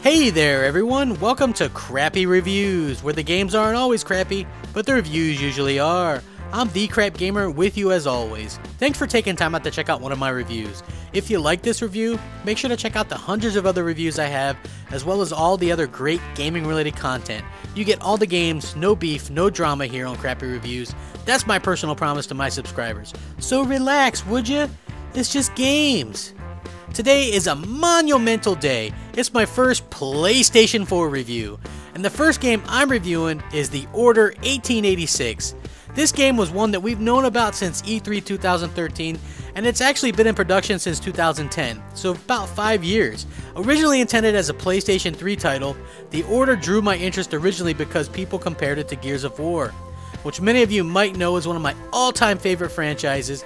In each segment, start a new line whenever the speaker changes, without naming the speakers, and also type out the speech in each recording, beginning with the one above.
Hey there everyone, welcome to Crappy Reviews, where the games aren't always crappy, but the reviews usually are. I'm the Crapgamer with you as always. Thanks for taking time out to check out one of my reviews. If you like this review, make sure to check out the hundreds of other reviews I have, as well as all the other great gaming related content. You get all the games, no beef, no drama here on Crappy Reviews. That's my personal promise to my subscribers. So relax, would ya? It's just games. Today is a monumental day. It's my first PlayStation 4 review, and the first game I'm reviewing is The Order 1886. This game was one that we've known about since E3 2013, and it's actually been in production since 2010, so about 5 years. Originally intended as a PlayStation 3 title, The Order drew my interest originally because people compared it to Gears of War, which many of you might know is one of my all-time favorite franchises.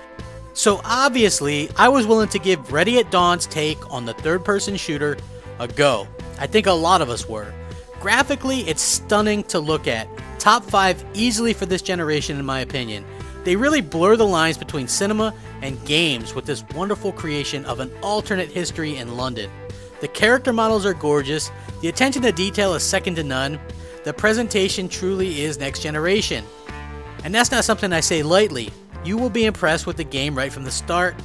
So obviously, I was willing to give Ready at Dawn's take on the third-person shooter a go. I think a lot of us were. Graphically, it's stunning to look at. Top 5 easily for this generation in my opinion. They really blur the lines between cinema and games with this wonderful creation of an alternate history in London. The character models are gorgeous, the attention to detail is second to none, the presentation truly is next generation. And that's not something I say lightly. You will be impressed with the game right from the start,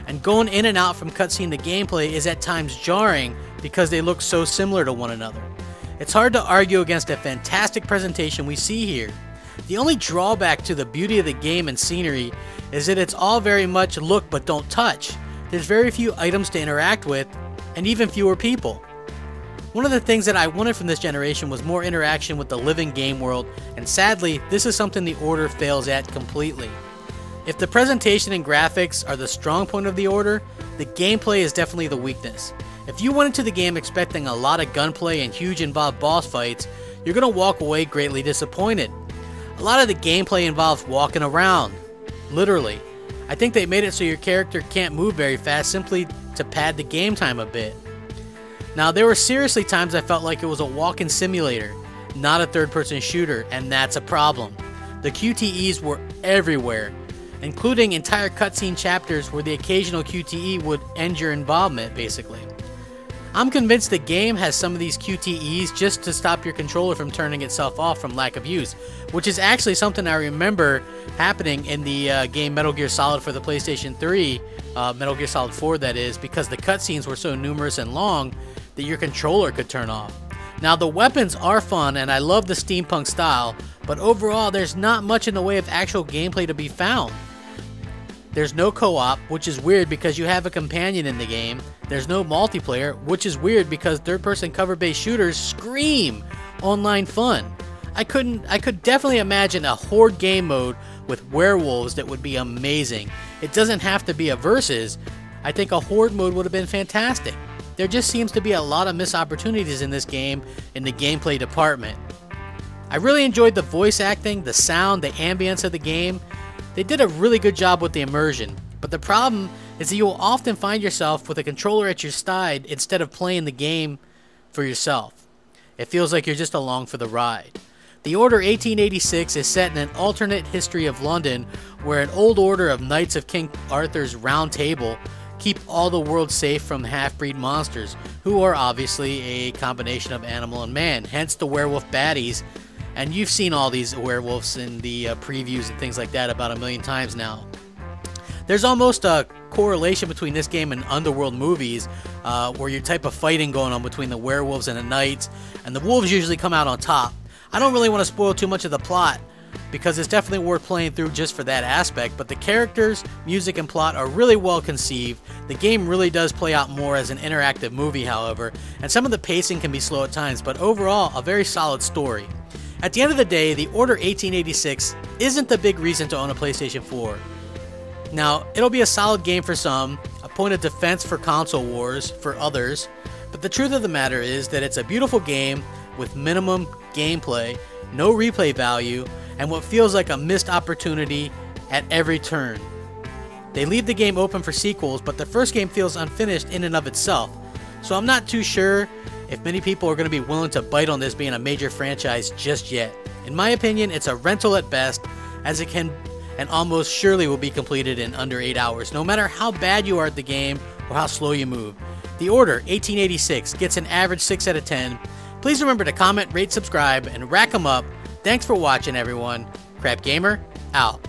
and going in and out from cutscene to gameplay is at times jarring because they look so similar to one another. It's hard to argue against a fantastic presentation we see here. The only drawback to the beauty of the game and scenery is that it's all very much look but don't touch. There's very few items to interact with, and even fewer people. One of the things that I wanted from this generation was more interaction with the living game world, and sadly, this is something The Order fails at completely. If the presentation and graphics are the strong point of The Order, the gameplay is definitely the weakness. If you went into the game expecting a lot of gunplay and huge involved boss fights, you're going to walk away greatly disappointed. A lot of the gameplay involves walking around, literally. I think they made it so your character can't move very fast simply to pad the game time a bit. Now there were seriously times I felt like it was a walking simulator, not a third-person shooter, and that's a problem. The QTEs were everywhere, including entire cutscene chapters where the occasional QTE would end your involvement, basically. I'm convinced the game has some of these QTEs just to stop your controller from turning itself off from lack of use, which is actually something I remember happening in the game Metal Gear Solid for the PlayStation 3, Metal Gear Solid 4 that is, because the cutscenes were so numerous and long that your controller could turn off. Now the weapons are fun and I love the steampunk style, but overall there's not much in the way of actual gameplay to be found. There's no co-op, which is weird because you have a companion in the game. There's no multiplayer, which is weird because third-person cover-based shooters scream online fun. I could definitely imagine a horde game mode with werewolves that would be amazing. It doesn't have to be a versus. I think a horde mode would have been fantastic. There just seems to be a lot of missed opportunities in this game in the gameplay department. I really enjoyed the voice acting, the sound, the ambience of the game. They did a really good job with the immersion, but the problem is that you will often find yourself with a controller at your side instead of playing the game for yourself. It feels like you're just along for the ride. The Order 1886 is set in an alternate history of London where an old order of Knights of King Arthur's Round Table keep all the world safe from half-breed monsters, who are obviously a combination of animal and man, hence the werewolf baddies. And you've seen all these werewolves in the previews and things like that about 1,000,000 times now. There's almost a correlation between this game and Underworld movies, where your type of fighting going on between the werewolves and the knights, and the wolves usually come out on top. I don't really want to spoil too much of the plot, because it's definitely worth playing through just for that aspect, but the characters, music, and plot are really well conceived. The game really does play out more as an interactive movie, however, and some of the pacing can be slow at times, but overall, a very solid story. At the end of the day, The Order 1886 isn't the big reason to own a PlayStation 4. Now, it'll be a solid game for some, a point of defense for console wars for others, but the truth of the matter is that it's a beautiful game with minimum gameplay, no replay value, and what feels like a missed opportunity at every turn. They leave the game open for sequels, but the first game feels unfinished in and of itself, so I'm not too sure if many people are going to be willing to bite on this being a major franchise just yet. In my opinion, it's a rental at best, as it can and almost surely will be completed in under 8 hours, no matter how bad you are at the game or how slow you move. The Order 1886 gets an average 6 out of 10. Please remember to comment, rate, subscribe, and rack 'em up. Thanks for watching, everyone. Crapgamer, out.